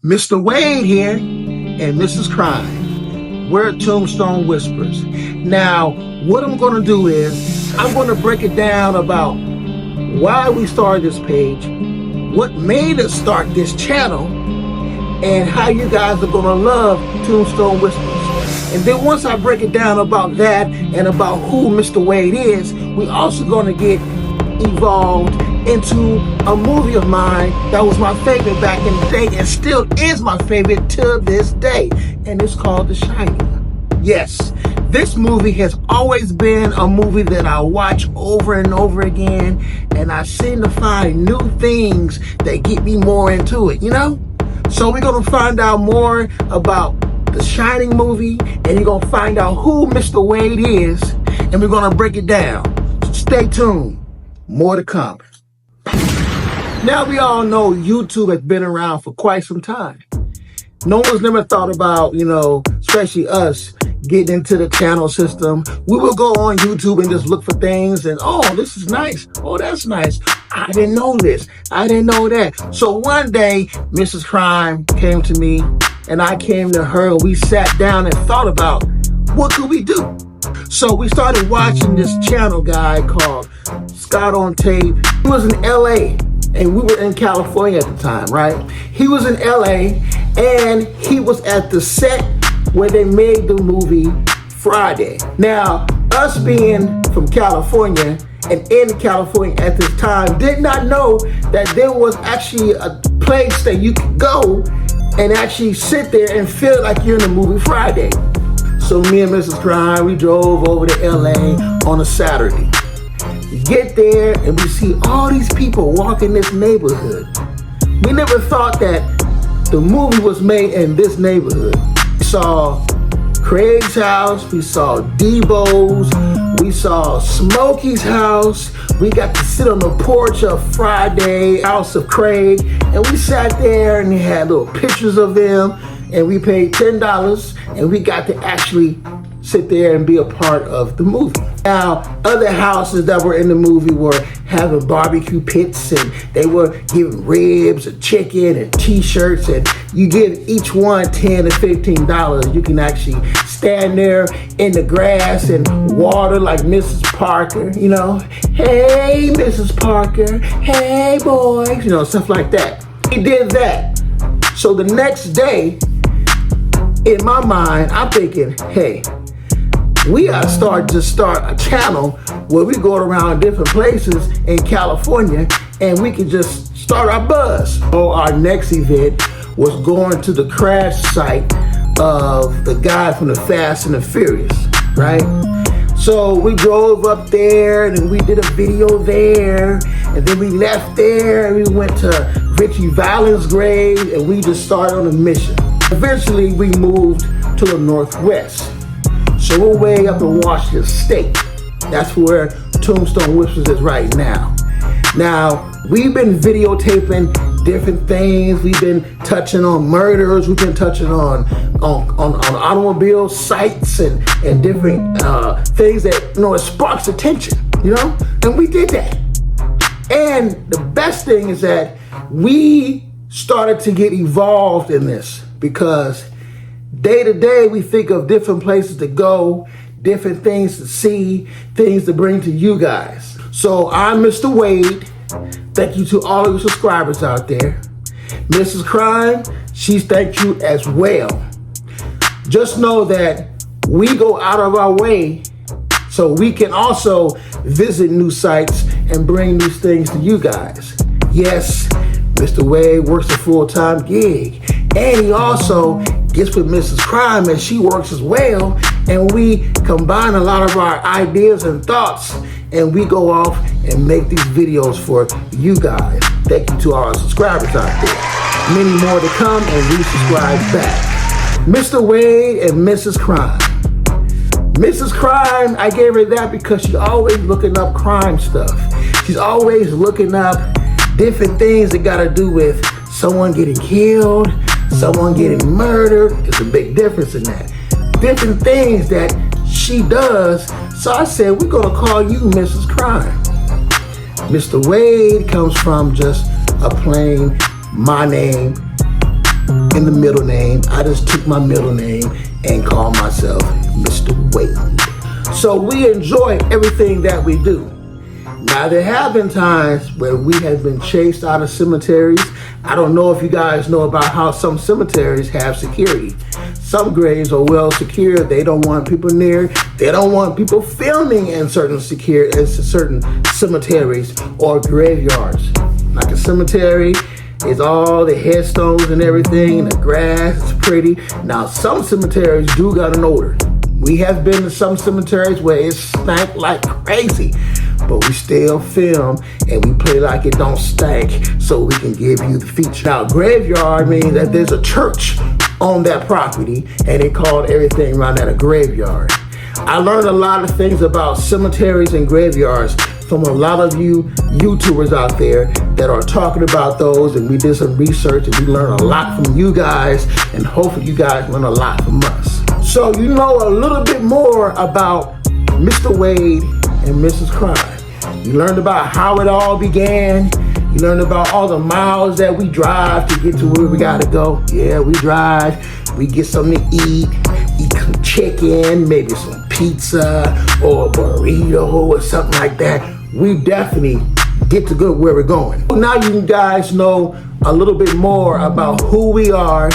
Mr. Wade here, and this is Crime. We're at Tombstone Whispers. Now, what I'm going to do is, I'm going to break it down about why we started this page, what made us start this channel, and how you guys are going to love Tombstone Whispers. And then once I break it down about that and about who Mr. Wade is, we're also going to get evolved into a movie of mine that was my favorite back in the day and still is my favorite to this day, and it's called The Shining. Yes, this movie has always been a movie that I watch over and over again, and I seem to find new things that get me more into it, you know? So we're gonna find out more about The Shining movie, and you're gonna find out who Mr. Wade is, and we're gonna break it down. So stay tuned, more to come. Now we all know YouTube has been around for quite some time. No one's never thought about, especially us, getting into the channel system. We will go on YouTube and just look for things and, oh, this is nice. Oh, that's nice. I didn't know this. I didn't know that. So one day, Mrs. Crime came to me and I came to her and we sat down and thought about what could we do? So we started watching this channel guy called Scott on Tape. He was in LA. And we were in California at the time, right? He was in LA and he was at the set where they made the movie Friday. Now, us being from California and in California at this time, did not know that there was actually a place that you could go and actually sit there and feel like you're in the movie Friday. So me and Mrs. Crime, we drove over to LA on a Saturday. We get there and we see all these people walking this neighborhood. We never thought that the movie was made in this neighborhood. We saw Craig's house, we saw Debo's, we saw Smokey's house. We got to sit on the porch of Friday, house of Craig, and we sat there and they had little pictures of them, and we paid $10 and we got to actually sit there and be a part of the movie. Now, other houses that were in the movie were having barbecue pits and they were giving ribs and chicken and t-shirts, and you give each one $10 to $15. You can actually stand there in the grass and water like Mrs. Parker, Hey, Mrs. Parker, hey boys, stuff like that. He did that. So the next day, in my mind, I'm thinking, hey, we gotta start a channel where we go around different places in California and we can just start our buzz. So our next event was going to the crash site of the guy from the Fast and the Furious, right? So we drove up there and we did a video there, and then we left there and we went to Richie Valens' grave and we just started on a mission. Eventually we moved to the Northwest. So we're way up in Washington State. That's where Tombstone Whispers is right now. Now, we've been videotaping different things. We've been touching on murders. We've been touching on automobile sites and different things that, it sparks attention, And we did that. And the best thing is that we started to get evolved in this because day to day, we think of different places to go, different things to see, things to bring to you guys. So I'm Mr. Wade. Thank you to all of you subscribers out there. Mrs. Crime, she's thanked you as well. Just know that we go out of our way so we can also visit new sites and bring new things to you guys. Yes, Mr. Wade works a full-time gig, and he also gets with Mrs. Crime and she works as well, and we combine a lot of our ideas and thoughts and we go off and make these videos for you guys. Thank you to our subscribers out there. Many more to come, and resubscribe back. Mr. Wade and Mrs. Crime. Mrs. Crime, I gave her that because she's always looking up crime stuff. She's always looking up different things that got to do with someone getting killed, someone getting murdered. There's a big difference in that. Different things that she does. So I said, we're gonna call you Mrs. Crime. Mr. Wade comes from just a plain, my name, in the middle name. I just took my middle name and called myself Mr. Wade. So we enjoy everything that we do. Now, there have been times where we have been chased out of cemeteries. I don't know if you guys know about how some cemeteries have security. Some graves are well secured. They don't want people near. They don't want people filming in certain cemeteries or graveyards. Like a cemetery is all the headstones and everything, and the grass is pretty. Now, some cemeteries do got an odor. We have been to some cemeteries where it stank like crazy, but we still film and we play like it don't stank so we can give you the feature. Now, graveyard means that there's a church on that property and they called everything around that a graveyard. I learned a lot of things about cemeteries and graveyards from a lot of you YouTubers out there that are talking about those, and we did some research and we learned a lot from you guys, and hopefully you guys learn a lot from us. So you know a little bit more about Mr. Wade and Mrs. Crime. You learned about how it all began. You learned about all the miles that we drive to get to where we gotta go. Yeah, we drive, we get something to eat some chicken, maybe some pizza or a burrito or something like that. We definitely get to go where we're going. Now you guys know a little bit more about who we are,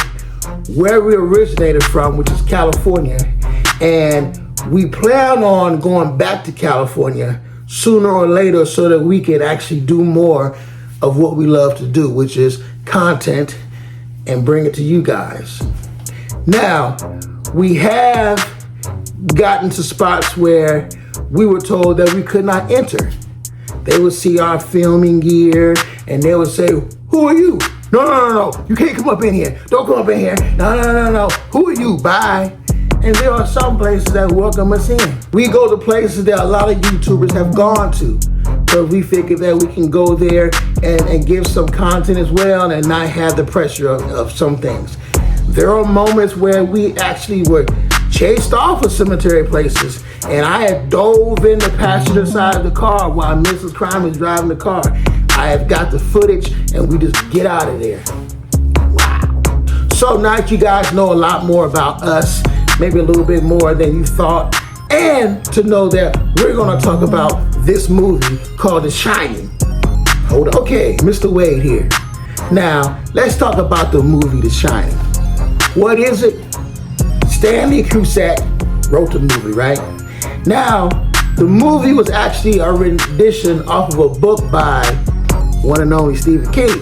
where we originated from, which is California, and we plan on going back to California sooner or later so that we can actually do more of what we love to do, which is content, and bring it to you guys. Now, we have gotten to spots where we were told that we could not enter. They would see our filming gear and they would say, "Who are you? No, you can't come up in here. Don't come up in here. No. Who are you? Bye." And there are some places that welcome us in. We go to places that a lot of YouTubers have gone to, but we figure that we can go there and give some content as well and not have the pressure of some things. There are moments where we actually were chased off of cemetery places, and I had dove in the passenger side of the car while Mrs. Crime is driving the car. I have got the footage, and we just get out of there. Wow. So now you guys know a lot more about us, maybe a little bit more than you thought, and to know that we're gonna talk about this movie called The Shining. Hold on. Okay, Mr. Wade here. Now, let's talk about the movie The Shining. What is it? Stanley Cusack wrote the movie, right? Now, the movie was actually a rendition off of a book by one and only Stephen King.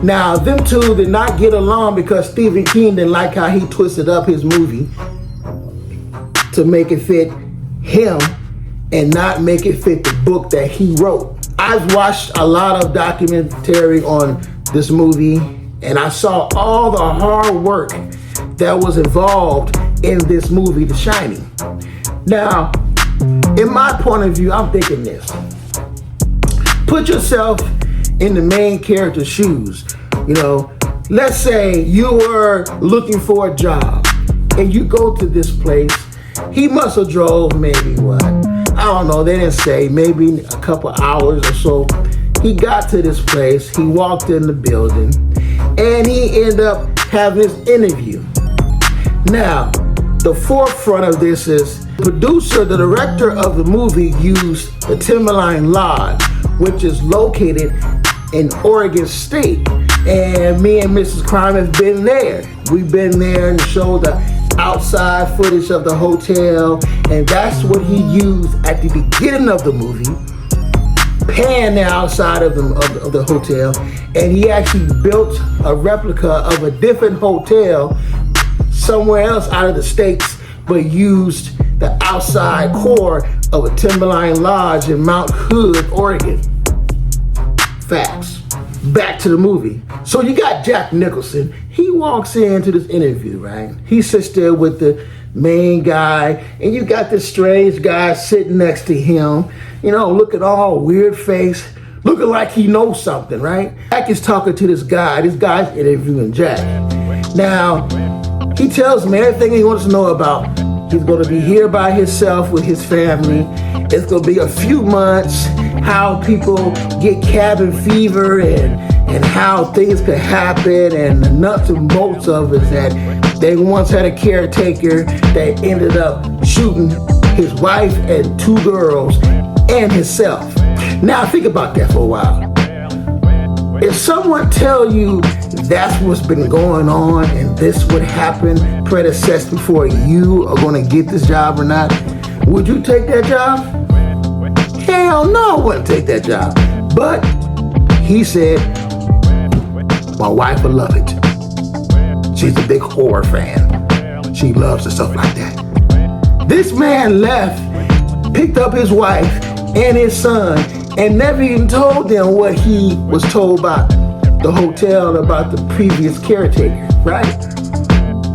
Now, them two did not get along because Stephen King didn't like how he twisted up his movie to make it fit him and not make it fit the book that he wrote. I've watched a lot of documentary on this movie, and I saw all the hard work that was involved in this movie, The Shining. Now, in my point of view, I'm thinking this. Put yourself in the main character's shoes. You know, let's say you were looking for a job and you go to this place. He must have drove maybe I don't know, they didn't say, maybe a couple hours or so. He got to this place, he walked in the building, and he ended up having his interview. Now, the forefront of this is the producer, the director of the movie used the Timberline Lodge, which is located in Oregon State. And me and Mrs. Crime have been there. We've been there and showed the outside footage of the hotel, and that's what he used at the beginning of the movie, pan the outside of the hotel, and he actually built a replica of a different hotel somewhere else out of the States, but used the outside core of a Timberline Lodge in Mount Hood, Oregon. Facts. Back to the movie. So you got Jack Nicholson. He walks into this interview, right? He sits there with the main guy, and you got this strange guy sitting next to him, you know, looking all weird face, looking like he knows something, right? Jack is talking to this guy. This guy's interviewing Jack. Now, he tells him everything he wants to know about. He's going to be here by himself with his family. It's going to be a few months, how people get cabin fever and and how things could happen, and the nuts and bolts of it is that they once had a caretaker that ended up shooting his wife and 2 girls and himself. Now think about that for a while. If someone tell you that's what's been going on and this would happen predecessed before you are going to get this job or not, would you take that job? Hell no, I wouldn't take that job. But he said, my wife would love it. She's a big horror fan. She loves the stuff like that. This man left, picked up his wife and his son, and never even told them what he was told by the hotel about the previous caretaker, right?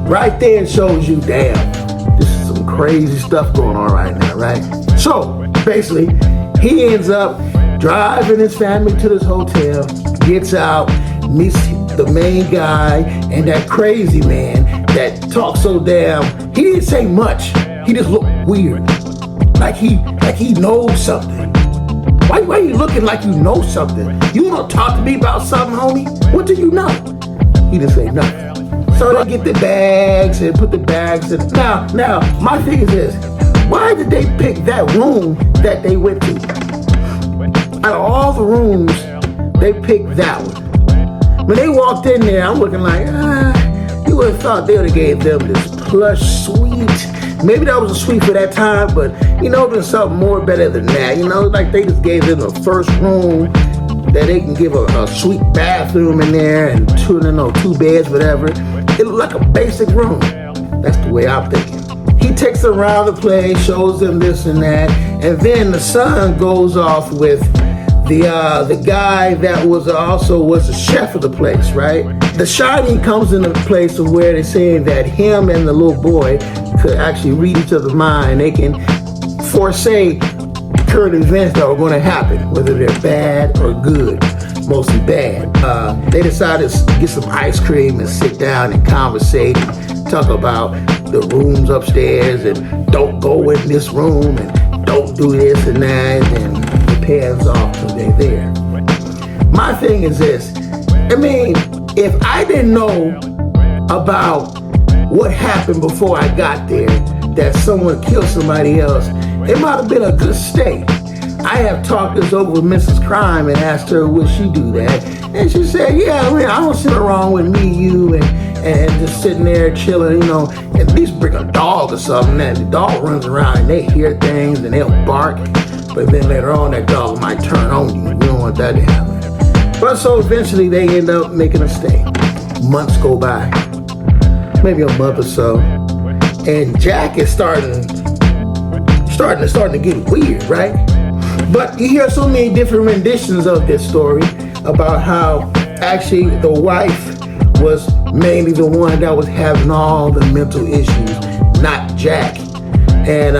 Right there shows you, damn, this is some crazy stuff going on right now, right? So, basically, he ends up driving his family to this hotel, gets out, meets the main guy and that crazy man that talks so damn, he didn't say much. He just looked weird, like he knows something. Why are you looking like you know something? You want to talk to me about something, homie? What do you know? He didn't say nothing. So they get the bags and put the bags in. Now, my thing is this. Why did they pick that room that they went to? Out of all the rooms, they picked that one. When they walked in there, I'm looking like, you would have thought they would have gave them this plush suite. Maybe that was a suite for that time, but been something more better than that. Like they just gave them the first room that they can give a sweet bathroom in there and 2 beds, whatever. It looked like a basic room. That's the way I'm thinking. He takes them around the place, shows them this and that, and then the son goes off with the guy that was the chef of the place, right? The Shining comes into the place of where they're saying that him and the little boy could actually read each other's mind. They can foresay current events that are going to happen, whether they're bad or good, mostly bad. They decided to get some ice cream and sit down and conversate and talk about the rooms upstairs and don't go in this room and don't do this and that, and it pans off till they're there. My thing is this, if I didn't know about what happened before I got there, that someone killed somebody else, it might have been a good stay. I have talked this over with Mrs. Crime and asked her, would she do that? And she said, yeah, I don't sit around with me, you, and just sitting there chilling, at least bring a dog or something, and the dog runs around and they hear things and they'll bark, but then later on that dog might turn on you. You don't want that to happen. But so eventually they end up making a stay. Months go by, maybe a month or so, and Jack is starting to get weird, right? But you hear so many different renditions of this story about how actually the wife was mainly the one that was having all the mental issues, not Jack. And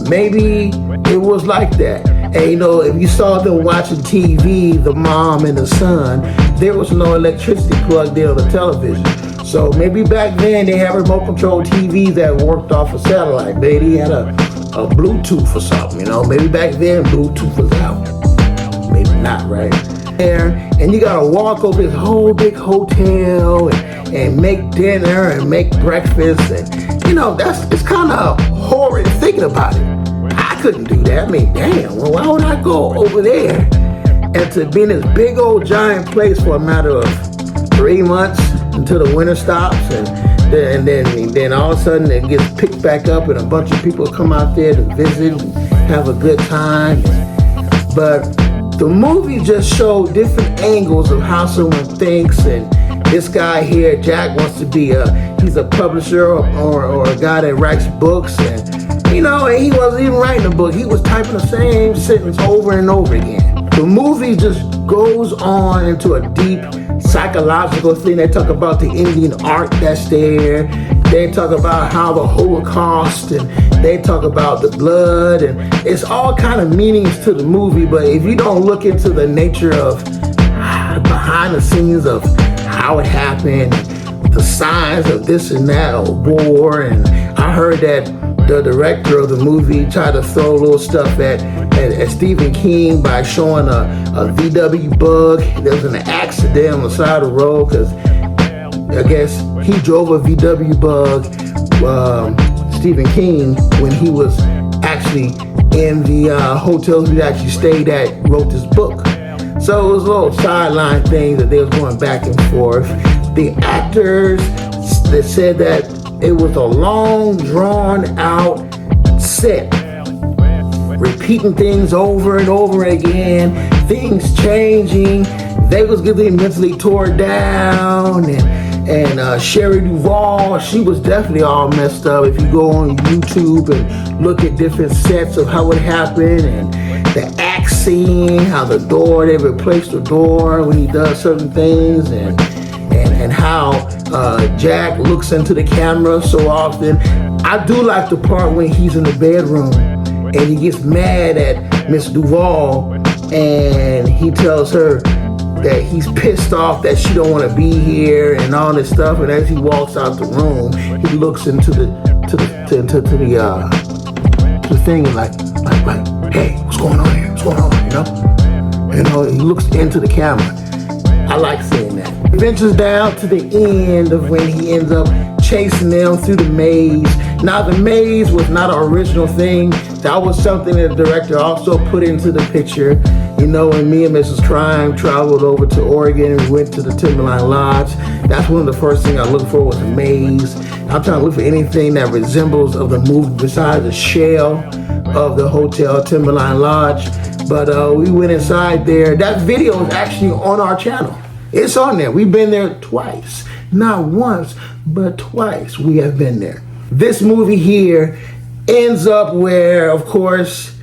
maybe it was like that. And if you saw them watching TV, the mom and the son, there was no electricity plugged in on the television. So maybe back then they had remote control TVs that worked off a satellite. Maybe they had a Bluetooth or something, Maybe back then Bluetooth was out. Maybe not, right? And you gotta walk over this whole big hotel and make dinner and make breakfast, and it's kind of horrid thinking about it. I couldn't do that. Damn, well, why would I go over there and to be in this big old giant place for a matter of 3 months until the winter stops, and then all of a sudden it gets picked back up and a bunch of people come out there to visit and have a good time. But the movie just showed different angles of how someone thinks, and this guy here, Jack, wants to be he's a publisher or a guy that writes books, and and he wasn't even writing a book. He was typing the same sentence over and over again. The movie just goes on into a deep psychological thing. They talk about the Indian art that's there. They talk about how the Holocaust, and they talk about the blood, and it's all kind of meanings to the movie. But if you don't look into the nature of behind the scenes of how it happened, the signs of this and that, or war, and I heard that the director of the movie tried to throw a little stuff at Stephen King by showing a VW bug. There was an accident on the side of the road because I guess he drove a VW bug, Stephen King, when he was actually in the hotel he actually stayed at, wrote this book. So it was a little sideline thing that they was going back and forth. The actors, they said that it was a long, drawn out set, repeating things over and over again, things changing. They was getting mentally tore down, and Sherry Duvall, she was definitely all messed up. If you go on YouTube and look at different sets of how it happened, and the axe scene, how the door, they replaced the door when he does certain things, and how Jack looks into the camera so often. I do like the part when he's in the bedroom and he gets mad at Miss Duvall and he tells her that he's pissed off that she don't want to be here and all this stuff. And as he walks out the room, he looks into the thing and like, hey, what's going on here? What's going on? You know, he looks into the camera. I like seeing that. It ventures down to the end of when he ends up chasing them through the maze. Now the maze was not an original thing. That was something that the director also put into the picture. You know, when me and Mrs. Crime traveled over to Oregon and we went to the Timberline Lodge, that's one of the first things I looked for was a maze. I'm trying to look for anything that resembles of the movie besides the shell of the hotel Timberline Lodge. But we went inside there. That video is actually on our channel. It's on there. We've been there twice. Not once, but twice we have been there. This movie here ends up where, of course,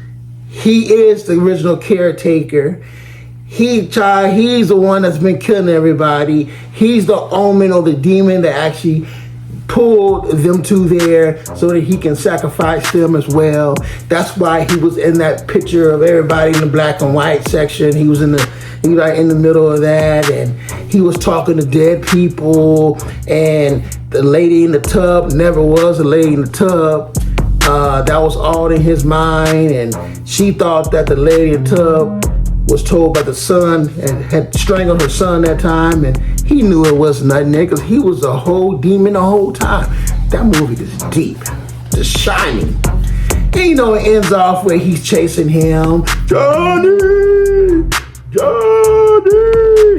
he is the original caretaker. He's the one that's been killing everybody. He's the omen or the demon that actually pulled them to there so that he can sacrifice them as well. That's why he was in that picture of everybody in the black and white section. He was right in the middle of that, and he was talking to dead people, and the lady in the tub never was a lady in the tub. That was all in his mind, and she thought that the lady in the tub was told by the son and had strangled her son that time, and he knew it was nothing there because he was a whole demon the whole time. That movie is deep, just shining. And you know, it ends off where he's chasing him. Johnny!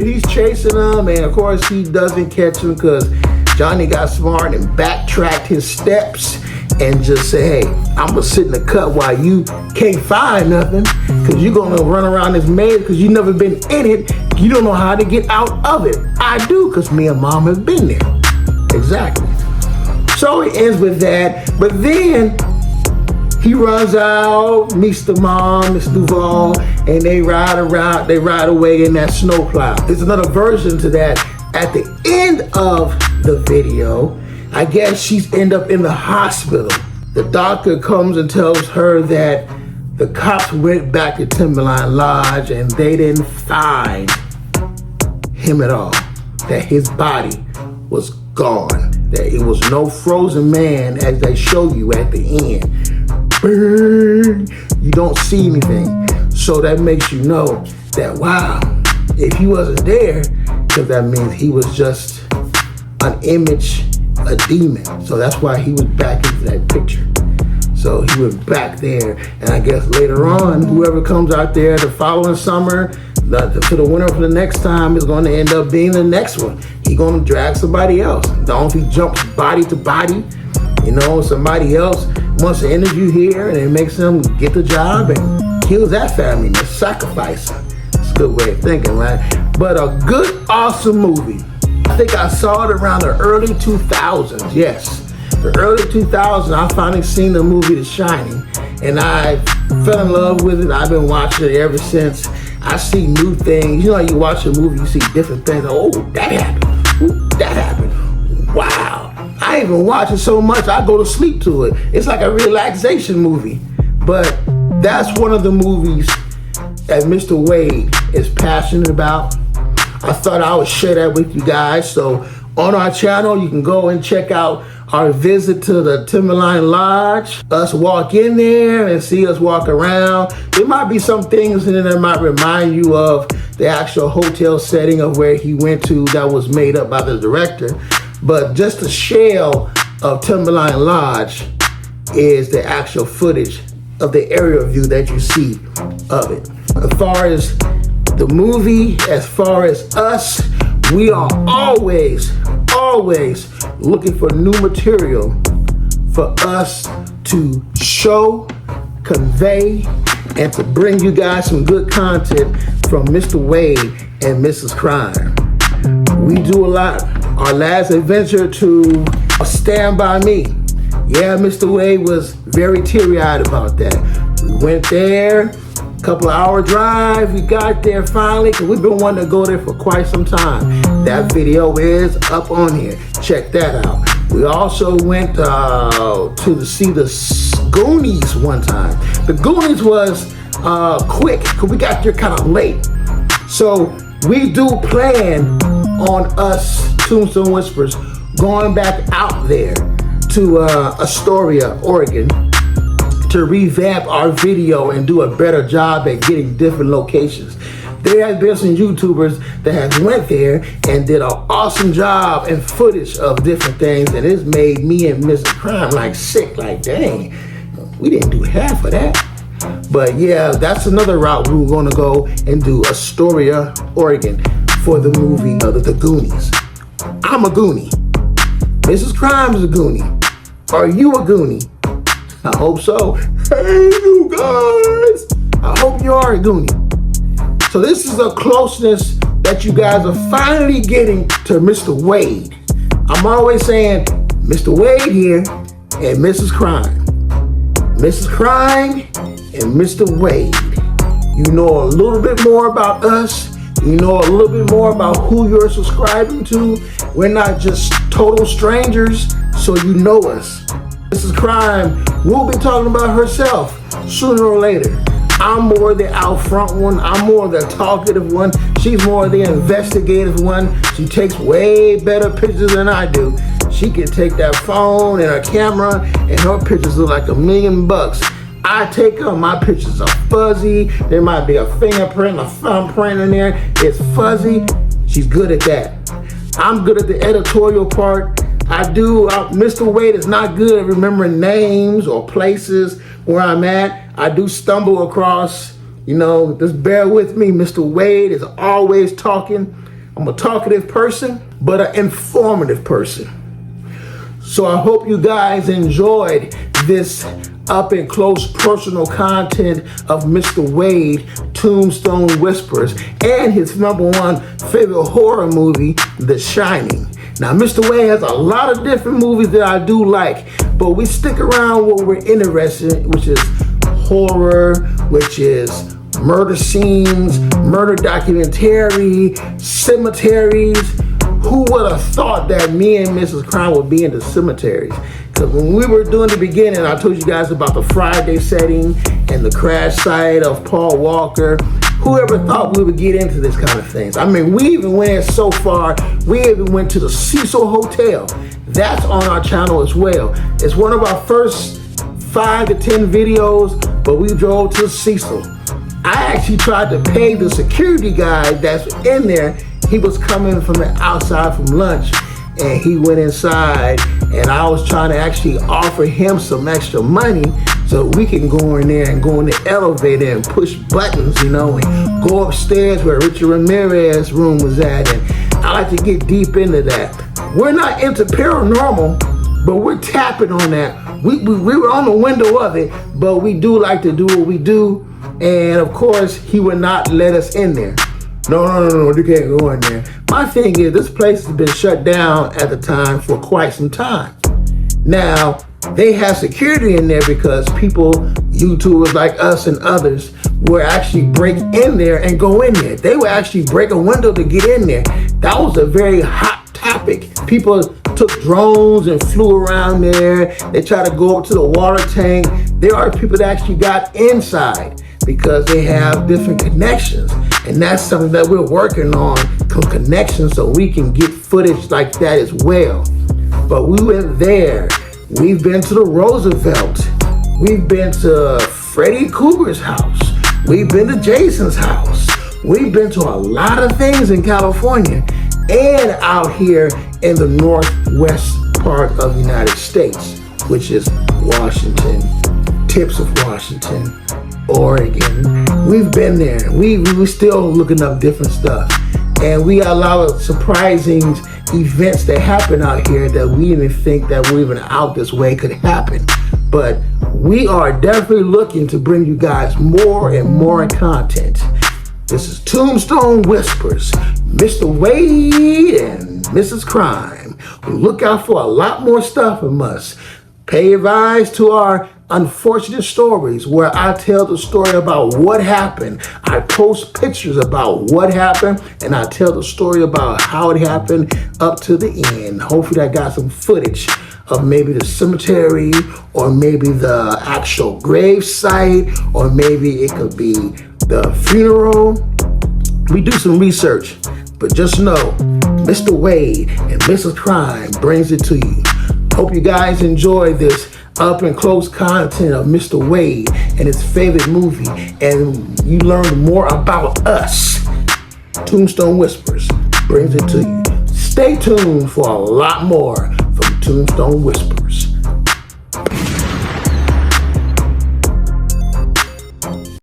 He's chasing him, and of course he doesn't catch him because Johnny got smart and backtracked his steps and just say, hey, I'm gonna sit in the cut while you can't find nothing because you're gonna run around this maze because you've never been in it. You don't know how to get out of it. I do because me and mom have been there. Exactly. So it ends with that, but then he runs out, meets the mom, Miss Duvall, and they ride away in that snowplow. There's another version to that. At the end of the video, I guess she's end up in the hospital. The doctor comes and tells her that the cops went back to Timberline Lodge and they didn't find him at all. That his body was gone. That it was no frozen man as they show you at the end. Burn. You don't see anything. So that makes you know that, wow, if he wasn't there, because that means he was just an image, a demon. So that's why he was back into that picture. So he was back there. And I guess later on, whoever comes out there the following summer, to the winner for the next time is going to end up being the next one. He's going to drag somebody else. Don't he jumps body to body, you know, somebody else wants to interview here and it makes them get the job and kills that family and sacrifice them. It's a good way of thinking, right? But a good, awesome movie. I think I saw it around the early 2000s, yes. The early 2000s, I finally seen the movie The Shining, and I fell in love with it. I've been watching it ever since. I see new things. You know how you watch a movie, you see different things. Oh, that happened. Ooh, that happened. Wow. I even watch it so much, I go to sleep to it. It's like a relaxation movie. But that's one of the movies that Mr. Wade is passionate about. I thought I would share that with you guys. So on our channel. You can go and check out our visit to the Timberline Lodge. Us walk in there and see us walk around. There might be some things in there that might remind you of the actual hotel setting of where he went to that was made up by the director. But just the shell of Timberline Lodge is the actual footage of the aerial view that you see of it. As far as the movie, as far as us, we are always looking for new material for us to show, convey, and to bring you guys some good content from Mr. Wade and Mrs. Crime. We do a lot. Our last adventure to Stand By Me. Yeah, Mr. Wade was very teary-eyed about that. We went there, couple of hour drive, we got there finally, because we've been wanting to go there for quite some time. That video is up on here. Check that out. We also went to see the Goonies one time. The Goonies was quick, because we got there kind of late. So we do plan on us, Tombstone Whispers, going back out there to Astoria, Oregon, to revamp our video and do a better job at getting different locations. There has been some YouTubers that have went there and did an awesome job and footage of different things, and it's made me and Mrs. Crime like sick, like dang, we didn't do half of that. But yeah, that's another route we were gonna go and do Astoria, Oregon for the movie The Goonies. I'm a Goonie. Mrs. Crime is a Goonie. Are you a Goonie? I hope so. Hey, you guys! I hope you are a Goonie. So this is a closeness that you guys are finally getting to Mr. Wade. I'm always saying Mr. Wade here and Mrs. Crime. Mrs. Crime and Mr. Wade. You know a little bit more about us. You know a little bit more about who you're subscribing to. We're not just total strangers, so you know us. Mrs. Crime will be talking about herself sooner or later. I'm more the out front one. I'm more the talkative one. She's more the investigative one. She takes way better pictures than I do. She can take that phone and her camera and her pictures look like $1,000,000. I take them, my pictures are fuzzy. There might be a fingerprint, a thumbprint in there. It's fuzzy. She's good at that. I'm good at the editorial part. Mr. Wade is not good at remembering names or places where I'm at. I do stumble across, just bear with me. Mr. Wade is always talking. I'm a talkative person, but an informative person. So I hope you guys enjoyed this up and close personal content of Mr. Wade, Tombstone Whispers, and his #1 favorite horror movie, The Shining. Now, Mr. Wade has a lot of different movies that I do like, but we stick around what we're interested in, which is horror, which is murder scenes, murder documentary, cemeteries. Who would have thought that me and Mrs. Crime would be into cemeteries? Because when we were doing the beginning, I told you guys about the Friday setting and the crash site of Paul Walker. Whoever thought we would get into this kind of things? I mean, we even went so far, we even went to the Cecil Hotel. That's on our channel as well. It's one of our first 5 to 10 videos, but we drove to Cecil. I actually tried to pay the security guy that's in there. He was coming from the outside from lunch, and he went inside, and I was trying to actually offer him some extra money so we can go in there and go in the elevator and push buttons, and go upstairs where Richard Ramirez's room was at. And I like to get deep into that. We're not into paranormal, but we're tapping on that. We were on the window of it, but we do like to do what we do. And of course, he would not let us in there. No, you can't go in there. My thing is, this place has been shut down at the time for quite some time. Now, they have security in there because people, YouTubers like us and others, will actually break in there and go in there. They will actually break a window to get in there. That was a very hot topic. People took drones and flew around there. They tried to go up to the water tank. There are people that actually got inside because they have different connections. And that's something that we're working on, connections, so we can get footage like that as well. But we went there. We've been to the Roosevelt. We've been to Freddy Krueger's house. We've been to Jason's house. We've been to a lot of things in California and out here in the northwest part of the United States, which is Washington, tips of Washington, Oregon. We've been there. We still looking up different stuff. And we got a lot of surprising events that happen out here that we didn't think that we're even out this way could happen. But we are definitely looking to bring you guys more and more content. This is Tombstone Whispers, Mr. Wade and Mrs. Crime. Look out for a lot more stuff from us. Pay advice to our unfortunate stories where I tell the story about what happened. I post pictures about what happened and I tell the story about how it happened up to the end. Hopefully I got some footage of maybe the cemetery or maybe the actual grave site or maybe it could be the funeral. We do some research, but just know Mr. Wade and Mrs. Crime brings it to you. Hope you guys enjoy this up and close content of Mr. Wade and his favorite movie, and you learn more about us. Tombstone Whispers brings it to you. Stay tuned for a lot more from Tombstone Whispers.